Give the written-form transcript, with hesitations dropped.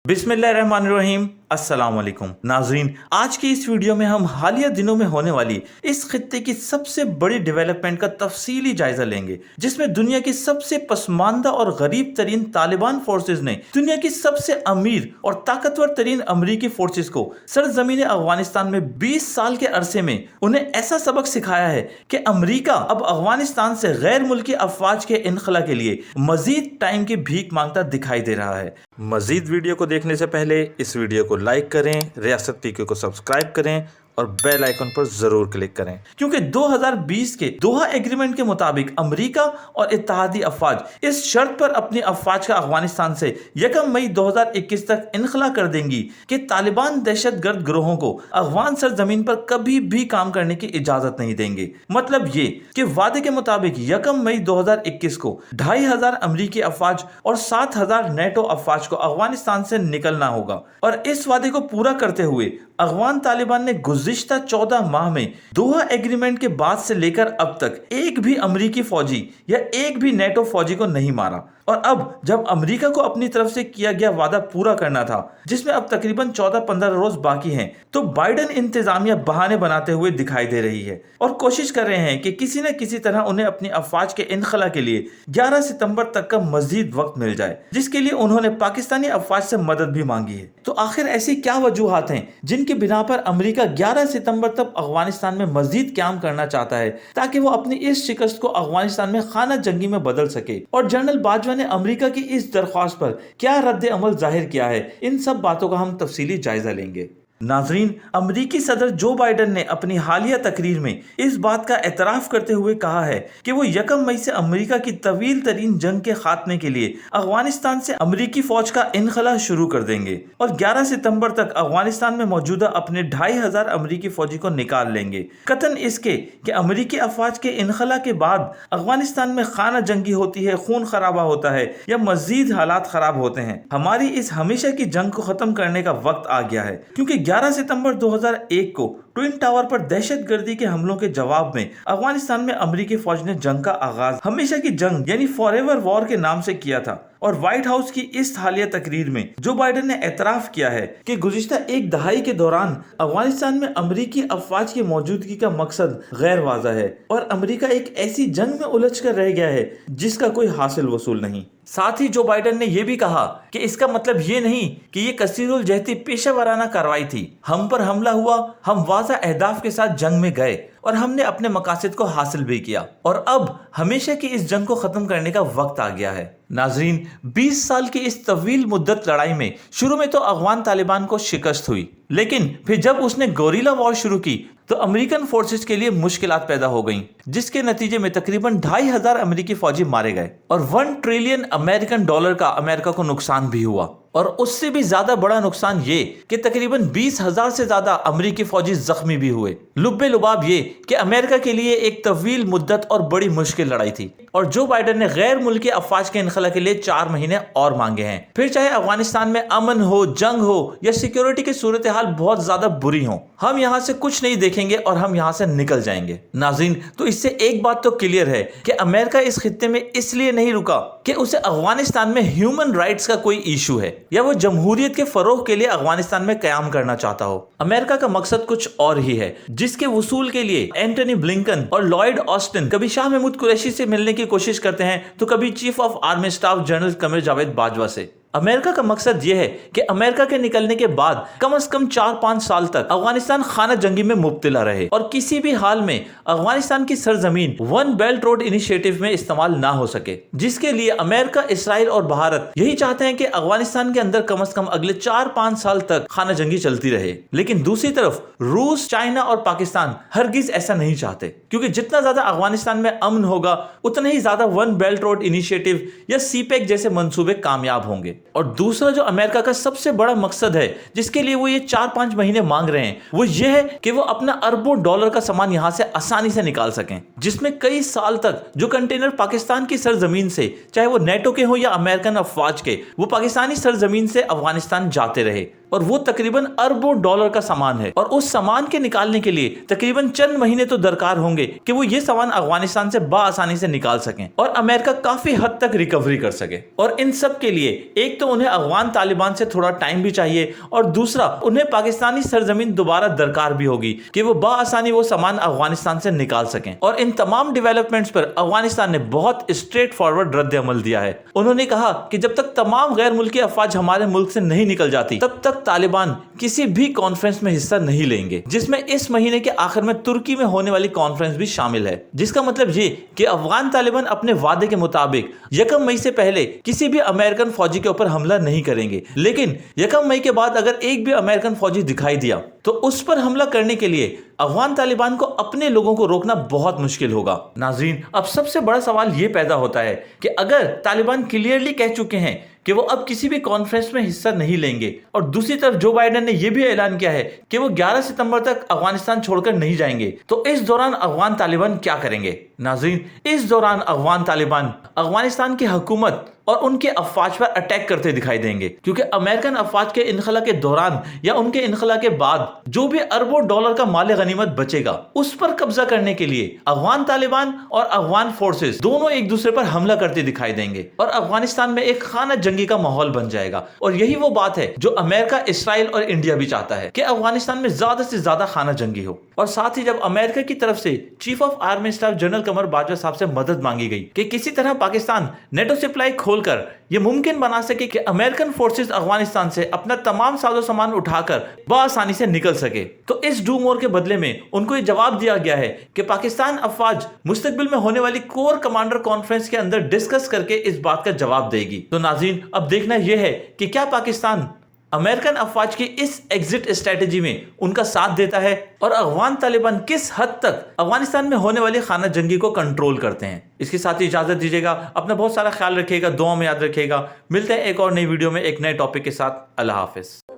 बिस्मिल्लाहिर्रहमानिर्रहीम। अस्सलाम वालेकुम नाजरीन, आज की इस वीडियो में हम हालिया दिनों में होने वाली इस खित्ते की सबसे बड़ी डेवलपमेंट का तफसीली जायजा लेंगे, जिसमें दुनिया की सबसे पसमानदा और गरीब तरीन तालिबान फोर्सेज ने दुनिया की सबसे अमीर और ताकतवर तरीन अमरीकी फोर्सेज को सरजमीन अफगानिस्तान में 20 साल के अरसे में उन्हें ऐसा सबक सिखाया है कि अमरीका अब अफगानिस्तान से गैर मुल्की अफवाज के इनखला के लिए मजीद टाइम की भीख मांगता दिखाई दे रहा है। मजीद वीडियो को देखने से पहले इस वीडियो को लाइक करें, रियासत टीके को सब्सक्राइब करें और बेल आइकन पर जरूर क्लिक करें, क्योंकि 2020 के दोहा एग्रीमेंट के मुताबिक अमेरिका और इत्तेहादी अफवाज इस शर्त पर अपनी अफवाज का अफगानिस्तान से 1 मई 2021 तक इनखला कर देंगी कि तालिबान दहशतगर्द गिरोहों को अफगान सरजमीन पर कभी भी काम करने की इजाजत नहीं देंगे। मतलब ये कि वादे के मुताबिक 1 मई 2021 को 2500 अमरीकी अफवाज और 7000 नेटो अफवाज को अफगानिस्तान से निकलना होगा। और इस वादे को पूरा करते हुए अफगान तालिबान ने गुज़िश्ता 14 माह में दोहा एग्रीमेंट के बाद से लेकर अब तक एक भी अमरीकी फौजी या एक भी नेटो फौजी को नहीं मारा। और अब जब अमेरिका को अपनी तरफ से किया गया वादा पूरा करना था, जिसमें अब तकरीबन 14-15 रोज बाकी हैं, तो बाइडेन इंतजामिया बहाने बनाते हुए दिखाई दे रही है और कोशिश कर रहे हैं कि किसी न किसी तरह उन्हें अपनी अफवाज के इनखला के लिए 11 सितंबर तक का मजीद वक्त मिल जाए, जिसके लिए उन्होंने पाकिस्तानी अफवाज से मदद भी मांगी है। तो आखिर ऐसी क्या वजूहात हैं जिनकी बिना पर अमेरिका 11 सितंबर तक अफगानिस्तान में मजीद क्याम करना चाहता है, ताकि वो अपनी इस शिकस्त को अफगानिस्तान में खाना जंगी में बदल सके। और जनरल बाजवा ने अमेरिका की इस दरख्वास्त पर क्या रद्द अमल जाहिर किया है, इन सब बातों का हम तफसीली जायजा लेंगे। नाजरीन, अमरीकी सदर जो बाइडेन ने अपनी हालिया तकरीर में इस बात का एतराफ करते हुए कहा है कि वो 1 मई से अमरीका की तवील तरीन जंग के खात्मे के लिए अफगानिस्तान से अमरीकी फौज का इनखला शुरू कर देंगे और 11 सितंबर तक अफगानिस्तान में मौजूदा अपने 2500 अमरीकी फौजी को निकाल लेंगे। कतन इसके कि अमरीकी अफवाज के इनखला के बाद अफगानिस्तान में खाना जंगी होती है, खून खराबा होता है या मजीद हालात खराब होते हैं। हमारी इस हमेशा की जंग को खत्म करने का वक्त आ गया है, क्योंकि 11 सितंबर 2001 को ट्विन टावर पर दहशतगर्दी के हमलों के जवाब में अफगानिस्तान में अमेरिकी फौज ने जंग का आगाज हमेशा की जंग यानी फॉरएवर वॉर के नाम से किया था। और व्हाइट हाउस की इस हालिया तकरीर में जो बाइडेन ने एतराफ किया है कि गुज़िश्ता एक दहाई के दौरान अफगानिस्तान में अमरीकी अफवाज की मौजूदगी का मकसद गैर वाज़ा है और अमरीका एक ऐसी जंग में उलझ कर रह गया है जिसका कोई हासिल वसूल नहीं। साथ ही जो बाइडेन ने यह भी कहा कि इसका मतलब ये नहीं कि ये कसीरुल जहती पेशा वाराना कार्रवाई थी। हम पर हमला हुआ, हम वाज़ा अहदाफ के साथ जंग में गए और हमने अपने मकासद को हासिल भी किया और अब हमेशा की इस जंग को खत्म करने का वक्त आ गया है। नाजरीन, 20 साल की इस तवील मुद्दत लड़ाई में शुरू में तो अफगान तालिबान को शिकस्त हुई, लेकिन फिर जब उसने गोरिल्ला वॉर शुरू की तो अमेरिकन फोर्सेस के लिए मुश्किलात पैदा हो गईं, जिसके नतीजे में तकरीबन 2500 अमेरिकी फौजी मारे गए और $1 ट्रिलियन अमेरिकन डॉलर का अमेरिका को नुकसान भी हुआ। और उससे भी ज्यादा बड़ा नुकसान ये कि तकरीबन 20,000 से ज्यादा अमेरिकी फौजी जख्मी भी हुए। लुब्बे लुबाब ये कि अमेरिका के लिए एक तवील मुद्दत और बड़ी मुश्किल लड़ाई थी और जो बाइडेन ने गैर मुल्की अफवाज के इनखला के लिए 4 महीने और मांगे हैं, फिर चाहे अफगानिस्तान में अमन हो, जंग हो या सिक्योरिटी की सूरत हाल बहुत ज्यादा बुरी हो, हम यहाँ से कुछ नहीं देखेंगे और हम यहाँ से निकल जाएंगे। नाज़रीन, तो इससे एक बात तो क्लियर है कि अमेरिका इस खित्ते में इसलिए नहीं रुका कि उसे अफगानिस्तान में ह्यूमन राइट्स का कोई इशू है या वो जमहूरियत के फरोग के लिए अफगानिस्तान में कयाम करना चाहता हो। अमेरिका का मकसद कुछ और ही है, जिसके वसूल के लिए एंटनी ब्लिंकन और लॉयड ऑस्टिन कभी शाह महमूद कुरैशी से मिलने की कोशिश करते हैं तो कभी chief of army staff general Qamar Javed Bajwa से। अमेरिका का मकसद यह है कि अमेरिका के निकलने के बाद कम से कम 4-5 साल तक अफगानिस्तान खाना जंगी में मुब्तला रहे और किसी भी हाल में अफगानिस्तान की सरजमीन वन बेल्ट रोड इनिशिएटिव में इस्तेमाल ना हो सके, जिसके लिए अमेरिका, इसराइल और भारत यही चाहते हैं कि अफगानिस्तान के अंदर कम से कम अगले 4-5 साल तक खाना जंगी चलती रहे। लेकिन दूसरी तरफ रूस, चाइना और पाकिस्तान हरगिज ऐसा नहीं चाहते, क्योंकि जितना ज्यादा अफगानिस्तान में अमन होगा उतना ही ज्यादा वन बेल्ट रोड इनिशिएटिव या सीपेक जैसे मंसूबे कामयाब होंगे। और दूसरा जो अमेरिका का सबसे बड़ा मकसद है, जिसके लिए वो ये 4-5 महीने मांग रहे हैं, वो ये है कि वो अपना अरबों डॉलर का सामान यहां से आसानी से निकाल सकें, जिसमें कई साल तक जो कंटेनर पाकिस्तान की सरजमीन से, चाहे वो नेटो के हो या अमेरिकन अफवाज के, वो पाकिस्तानी सरजमीन से अफगानिस्तान जाते रहे। और वो तकरीबन अरबों डॉलर का सामान है, और उस सामान के निकालने के लिए तकरीबन चंद महीने तो दरकार होंगे कि वो ये सामान अफगानिस्तान से आसानी से निकाल सकें और अमेरिका काफी हद तक रिकवरी कर सके। और इन सब के लिए एक तो उन्हें अफगान तालिबान से थोड़ा टाइम भी चाहिए, और दूसरा उन्हें पाकिस्तानी सरजमीन दोबारा दरकार भी होगी कि वो आसानी वो सामान अफगानिस्तान से निकाल सकें। और इन तमाम डेवलपमेंट्स पर अफगानिस्तान ने बहुत स्ट्रेट फॉरवर्ड रद्द अमल दिया है। उन्होंने कहा कि जब तक तमाम गैर मुल्की अफवाज हमारे मुल्क से नहीं निकल जाती तब तक तालिबान किसी भी कॉन्फ्रेंस में हिस्सा नहीं लेंगे, जिसमें इस महीने के आखिर में तुर्की में होने वाली कॉन्फ्रेंस भी शामिल है। जिसका मतलब ये कि अफगान तालिबान अपने वादे के मुताबिक 1 मई से पहले किसी भी अमेरिकन फौजी के ऊपर हमला नहीं करेंगे, लेकिन 1 मई के बाद अगर एक भी अमेरिकन फौजी दिखाई दिया तो उस पर हमला करने के लिए अफगान तालिबान को अपने लोगों को रोकना बहुत मुश्किल होगा। नाज़रीन, अब सबसे बड़ा सवाल ये पैदा होता है कि अगर तालिबान क्लियरली कह चुके हैं कि वो अब किसी भी कॉन्फ्रेंस में हिस्सा नहीं लेंगे, और दूसरी तरफ जो बाइडेन ने यह भी ऐलान किया है कि वो 11 सितंबर तक अफगानिस्तान छोड़कर नहीं जाएंगे, तो इस दौरान अफगान तालिबान क्या करेंगे? नाज़रीन, इस दौरान अफगान तालिबान अफगानिस्तान की हुकूमत और उनके अफवाज पर अटैक करते दिखाई देंगे, क्योंकि अमेरिकन अफवाज के इनखला के दौरान या उनके इनखला के बाद जो भी अरबों डॉलर का माल गनीमत बचेगा उस पर कब्जा करने के लिए अफगान तालिबान और अफगान फोर्सेस दोनों एक दूसरे पर हमला करते दिखाई देंगे, और अफगानिस्तान में एक खाना जंगी का माहौल बन जाएगा। और यही वो बात है जो अमेरिका, इसराइल और इंडिया भी चाहता है कि अफगानिस्तान में ज्यादा से ज्यादा खाना जंगी हो। और साथ ही जब अमेरिका की तरफ से chief of army staff general Qamar Bajwa साहब से मदद मांगी गई कि किसी तरह पाकिस्तान नेटो सप्लाई खोलकर ये मुमकिन बना सके कि अमेरिकन फोर्सेस अफगानिस्तान से अपना तमाम साजो सामान उठाकर बआसानी से निकल सके, तो इस डू मोर के बदले में उनको ये जवाब दिया गया है कि पाकिस्तान अफवाज मुस्तकबिल में होने वाली कोर कमांडर कॉन्फ्रेंस के अंदर डिस्कस करके इस बात का जवाब देगी। तो नाज़रीन, अब देखना यह है कि क्या पाकिस्तान अमेरिकन अफवाज की इस एग्जिट स्ट्रेटेजी में उनका साथ देता है, और अफगान तालिबान किस हद तक अफगानिस्तान में होने वाली खाना जंगी को कंट्रोल करते हैं। इसके साथ ही इजाजत दीजिएगा, अपना बहुत सारा ख्याल रखिएगा, दुआ में याद रखिएगा। मिलते हैं एक और नई वीडियो में एक नए टॉपिक के साथ। अल्लाह हाफिज।